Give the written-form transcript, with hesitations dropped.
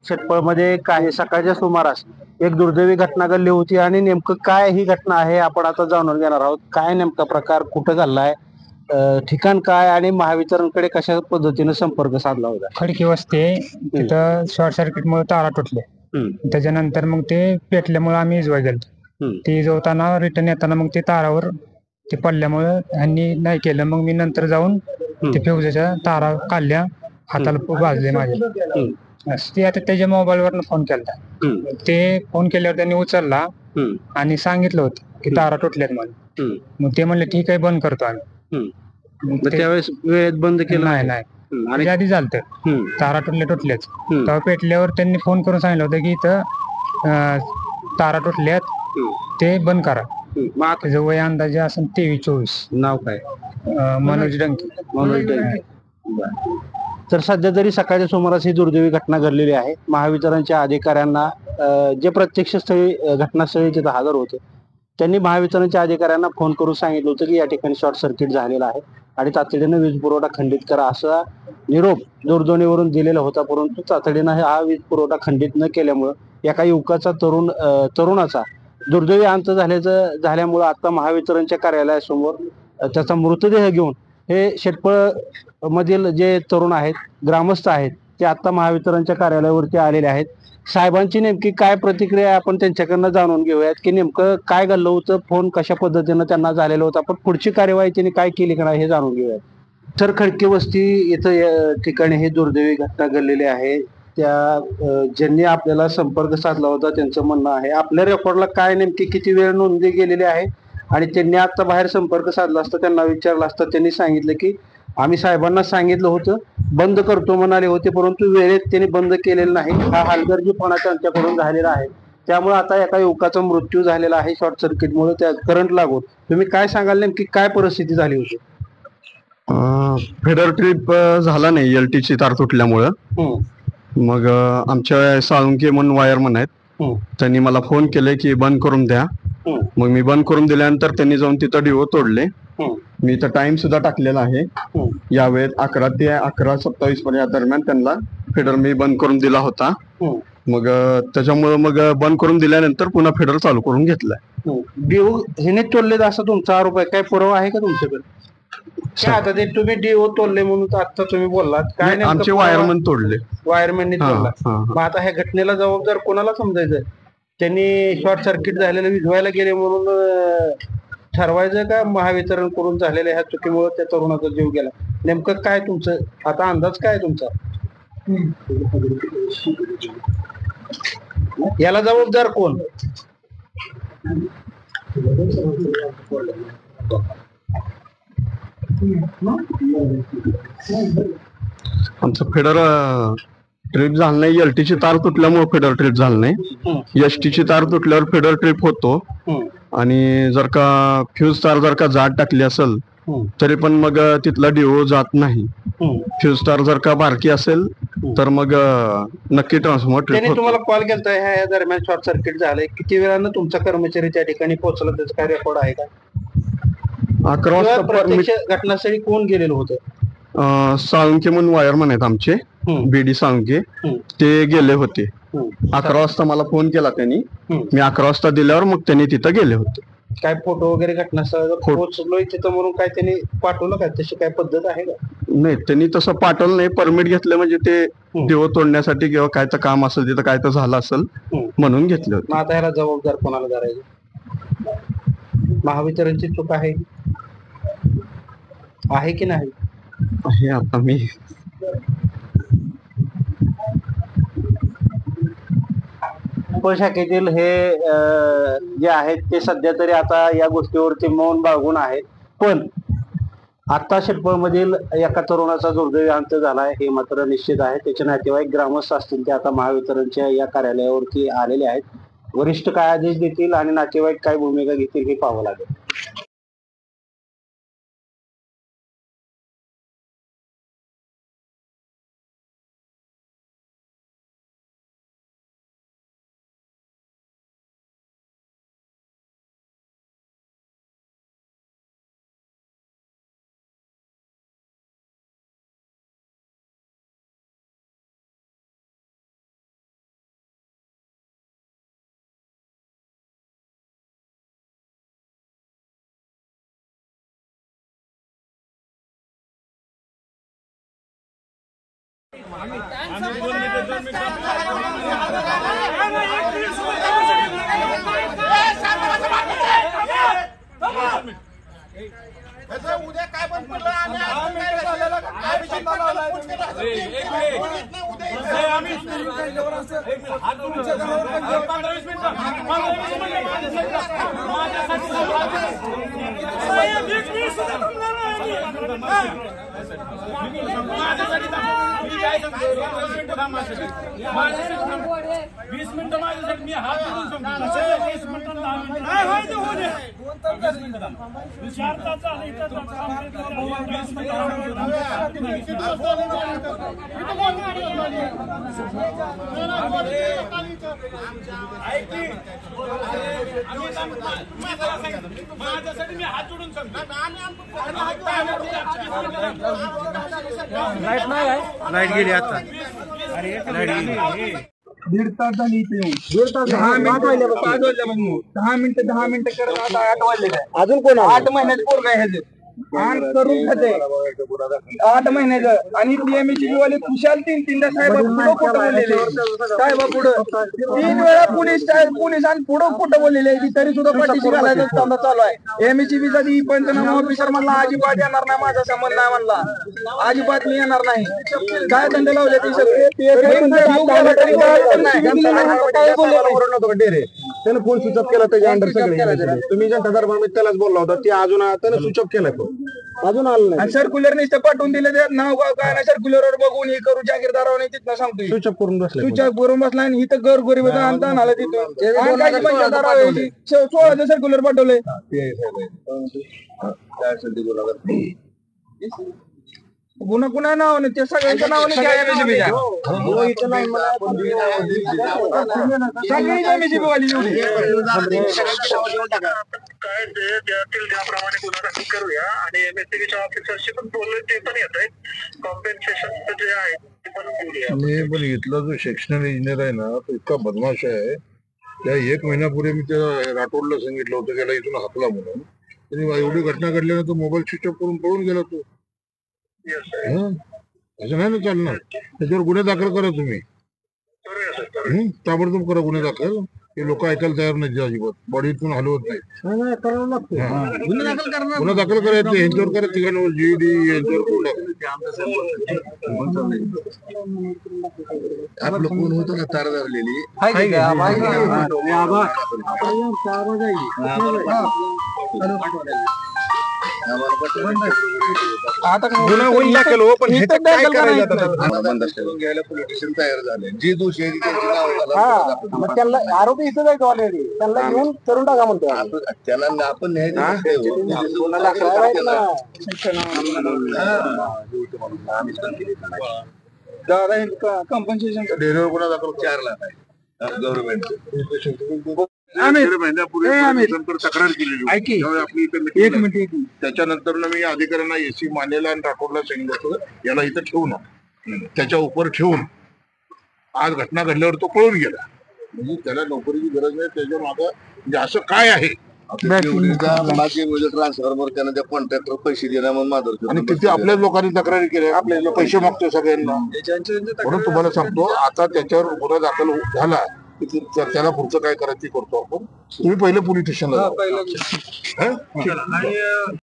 शेटपळमध्ये काही सकाळच्या सुमारास एक दुर्दैवी घटना घडली होती आणि नेमकं काय ही घटना आहे आपण आता जाणून घेणार आहोत. काय नेमका प्रकार कुठं घडलाय, ठिकाण काय आणि महावितरणकडे कशा पद्धतीने संपर्क साधला होता? खडकी वस्ती आहे. तिथं शॉर्ट सर्किटमुळे तारा तुटले. त्याच्यानंतर मग ते पेटल्यामुळे आम्ही इजवाय गेलो. ते इजवताना रिटर्न येताना मग ते तारावर ते पडल्यामुळे ह्यांनी नाही केलं. मग मी नंतर जाऊन ते फ्युजच्या तारा काढल्या, हाताला भाजले माझ्या. ते आता त्याच्या मोबाईलवरनं फोन केला. ते फोन केल्यावर त्यांनी उचलला आणि सांगितलं होतं की तारा तुटल्यात म्हणून. मग ते म्हणले ठीक आहे, बंद करतो आम्ही. त्यावेळेस वेळेत बंद केलं नाही नाही आणि आधी झालत तारा तुटल्याच. तेव्हा पेटल्यावर त्यांनी फोन करून सांगितलं होतं की इथं तारा तुटल्यात, ते बंद करा. त्याचं वय अंदाजे असेल 23-24. नाव काय? मनोज डंके. मनोज डंके. तर सध्या तरी सकाळच्या सुमारास ही दुर्दैवी घटना घडलेली आहे. महावितरणच्या अधिकाऱ्यांना जे प्रत्यक्ष स्थळी घटनास्थळी तिथं हजर होते त्यांनी महावितरणच्या अधिकाऱ्यांना फोन करून सांगितलं होतं की या ठिकाणी शॉर्ट सर्किट झालेला आहे आणि तातडीनं वीज पुरवठा खंडित करा असा निरोप दूरध्वनीवरून दिलेला होता. परंतु तातडीनं हा वीज पुरवठा खंडित न केल्यामुळं एका युवकाचा तरुणाचा दुर्दैवी अंत झाल्यामुळं आता महावितरणच्या कार्यालयासमोर त्याचा मृतदेह घेऊन हे शेटपळ मधील जे तरुण आहेत, ग्रामस्थ आहेत, ते आता महावितरणच्या कार्यालयावरती आलेले आहेत. साहेबांची नेमकी काय प्रतिक्रिया आपण त्यांच्याकडनं जाणून घेऊयात की नेमकं काय घडलं होतं, फोन कशा पद्धतीनं त्यांना झालेला होता, पण पुढची कार्यवाही त्यांनी काय केली का हे जाणून घेऊयात. तर खडकी वस्ती इथं या ठिकाणी ही दुर्दैवी घटना घडलेली आहे. ज्यांनी आपल्याला संपर्क साधला होता त्यांचं म्हणणं आहे आपल्या रेकॉर्डला काय नेमकी किती वेळ नोंदली गेलेली आहे आणि त्यांनी आता बाहेर संपर्क साधला असता, त्यांना विचारलं असता, त्यांनी सांगितलं की आम्ही साहेबांना सांगितलं होतं बंद करतो म्हणाले होते, परंतु वेळेत त्यांनी बंद केलेलं नाही. हा हलगर्जीपणा त्यांच्याकडून झालेला आहे. त्यामुळे आता एका युवकाचा मृत्यू झालेला आहे शॉर्ट सर्किटमुळे, त्या करंट लागून. तुम्ही काय सांगाल नेमकी काय परिस्थिती झाली होती? फेडर ट्रिप झाला नाही एलटीची तार तुटल्यामुळं. मग आमच्या साळुंके म्हणून वायरमन आहेत, त्यांनी मला फोन केले की बंद करून द्या. मग मी बंद करून दिल्यानंतर त्यांनी जाऊन तिथं डिओ तोडले. मी इथं टाइम सुद्धा टाकलेला आहे. यावेळेत 11 ते 11:27 पर्यंत दरम्यान त्यांना फेडर मी बंद करून दिला होता. मग त्याच्यामुळे मग बंद करून दिल्यानंतर पुन्हा फेडर चालू करून घेतलाय. डिओ ह्याने तोडले असा तुमचा आरोप आहे, काय पुरावा आहे का तुमच्याकडे? काय आता ते तुम्ही डिओ तोडले म्हणून आता तुम्ही बोललात, काय आमचे वायरमन तोडले. वायरमॅनने तोडला. मग आता ह्या घटनेला जबाबदार कोणाला समजायचं? त्यांनी शॉर्ट सर्किट झालेलं विझवायला गेले म्हणून ठरवायचं का महावितरण करून झालेल्या ह्या चुकीमुळे त्या तरुणाचा जीव गेला? नेमकं काय तुमचं आता अंदाज काय तुमचा? याला जबाबदार कोण? आमचं फेडर ट्रिप झालं नाही, एलटीची तार तुटल्यामुळे फेडर ट्रिप झालं नाही. एसटीची तार तुटल्यावर फेडर ट्रिप होतो आणि जर का फ्यूज तार जर का जाड टाकली असेल तरी पण मग तिथला डिओ जात नाही. फ्यूज तार जर का बारकी असेल तर मग नक्की ट्रान्सफॉर्मर ट्रिप होतो. तुम्हाला कॉल केलता ह्या दरम्यान शॉर्ट सर्किट झालंय, किती वेळानं तुमचा कर्मचारी त्या ठिकाणी पोहोचला, त्याचं काय रेकॉर्ड आहे का? 11 वाजता प्रत्यक्ष घटनास्थळी कोण गेलेलं होतं? साळुंके म्हणून वायरमन आहेत आमचे, बीडी साळुंके, ते गेले होते. 11 वाजता मला फोन केला त्यांनी. मी 11 वाजता दिल्यावर मग त्यांनी तिथं गेले होते. काय फोटो वगैरे घटनास्थळ पोहोचलोय तिथं म्हणून काय त्यांनी पाठवलं का? तशी काय पद्धत आहे का? नाही, त्यांनी तसं पाठवलं नाही. परमिट घेतलं म्हणजे ते देव तोडण्यासाठी किंवा काय तर काम असेल तिथं काय तर झालं असेल म्हणून घेतलं होतं. आता ह्याला जबाबदार कोणाला धरायचं? महावितरणची चूक आहे की नाही? आहे आता मी शाखेतील हे जे आहेत ते सध्या तरी आता या गोष्टीवरती मौन बाळगून आहेत. पण आता शेटपळमधील एका तरुणाचा दुर्दैवी अंत झालाय हे मात्र निश्चित आहे. त्याचे नातेवाईक ग्रामस्थ असतील ते आता महावितरणच्या या कार्यालयावरती आलेले आहेत. वरिष्ठ काय आदेश देतील आणि नातेवाईक काय भूमिका घेतील हे पाहावं लागेल. उद्या काय बंद पडलं आणि आज काय झालेलं अभिषेक पाटलाला फोन केला असेल. वीस मिनिटं माझ्यासाठी मी हात जोडून सांगतो. 20 मिनिटं 10 मिनिटं 4 तास झाले इथं माझ्यासाठी मी हात जोडून सांगतो. लाईट गेली आता. दीड तास झाली इथे येऊन. 10 मिनिटं करत आता 8 वाजले. अजून कोण 8 महिन्याचं पोरग आहे ह्याचं. आणि करून खाते 8 महिन्याचं. आणि टीएमएची वाले खुशाल 3-3दा साहेबा पुढं खोटं बोललेले. साहेबा पुढं 3 वेळा पोलीस आणि पुढं खोटं बोललेले. तरी सुद्धा पाठीशी घालायचा धंदा चालू आहे. एमएची साठी पंचनामा ऑफिसर म्हणला अजिबात येणार नाही, माझा संबंध नाही म्हणला, अजिबात मी येणार नाही. काय धंदे लावले ते सगळे. त्यानं फोन स्विच ऑफ केला त्याच्या अंडर सगळे. तुम्ही जनता दरबार त्यालाच बोलला होता. ते अजून त्यानं स्विच ऑफ केलाय फोन, अजून आलं नाही. सर्क्युलर नुसतं पाठवून दिले ते नाव गाव काय नाही. सर्क्युलर बघून हे करू जागीरदारावर तिथनं सांगतोय. स्विच ऑफ करून बसले. स्विच ऑफ करून बसला आणि इथं घर गरीब आणता आलं तिथून. 16चं सर्क्युलर पाठवलंय. गुन्हा कुणा नावाने ते सगळ्यांच्या नावाने सगळी MSCB वाली एवढी. काय ते त्यातील त्याप्रमाणे गुन्हा दाखल करूया आणि एमएससीबीच्या ऑफिसरशी पण बोलले ते पण येत आहेत. कॉम्पेन्सेशन जे आहे ते पण बोलूया. मी पण इथला जो सेक्शनल इंजिनियर आहे ना तो इतका बदमाश आहे. त्या 1 महिन्यापूर्वी मी त्या राठोडला सांगितलं होतं त्याला इथून हाकला म्हणून. त्यांनी एवढी घटना घडल्यानंतर मोबाईल स्विच ऑफ करून पळून गेला तो. असं नाही ना चालणार. त्याच्यावर गुन्हे दाखल करा तुम्ही. ताबडतोब करा गुन्हे दाखल. हे लोक ऐकायला तयार नाही अजिबात. बॉडी इथून हलवत नाही. गुन्हा दाखल करायचं यांच्यावर करा. ठिकाणावर GD यांच्यावर करून आपलं कोण होतं ना तार धरलेली आता गुन्हा होईल दाखल हो, पण हे तर दाखल करायचं बंद असलेलं घ्यायला पोलिटिशियन तयार झाले. जी दोषी आहे त्यांची नाव त्यांना आरोपी इथं जायचं ऑलरेडी. त्यांना घेऊन करून टाका म्हणतो. त्याला आपण कंपन्सेशन डेअरीवर गुन्हा दाखल 4 लाख आहे गव्हर्नमेंट. तक्रार केलेली आपली एक मिनिट. त्याच्यानंतर मी अधिकाऱ्यांना एसी मानेला आणि राठोडला सांगितलं होतं याला इथं ठेवू ना. त्याच्या उपर ठेवून आज घटना घडल्यावर तो पळून गेला. म्हणजे त्याला नोकरीची गरज नाही. त्याच्या मागं म्हणजे असं काय आहे ट्रान्सफॉर्मर त्यानं त्या कॉन्ट्रॅक्टर पैसे देणार म्हणून माधुर. आणि किती आपल्याच लोकांनी तक्रारी केल्या. आपल्याला पैसे मागतोय सगळ्यांना. म्हणून तुम्हाला सांगतो आता त्याच्यावर गुन्हा दाखल झाला की त्याला पुढचं काय करायचं ते करतो आपण. तुम्ही पहिले पोलीस स्टेशनला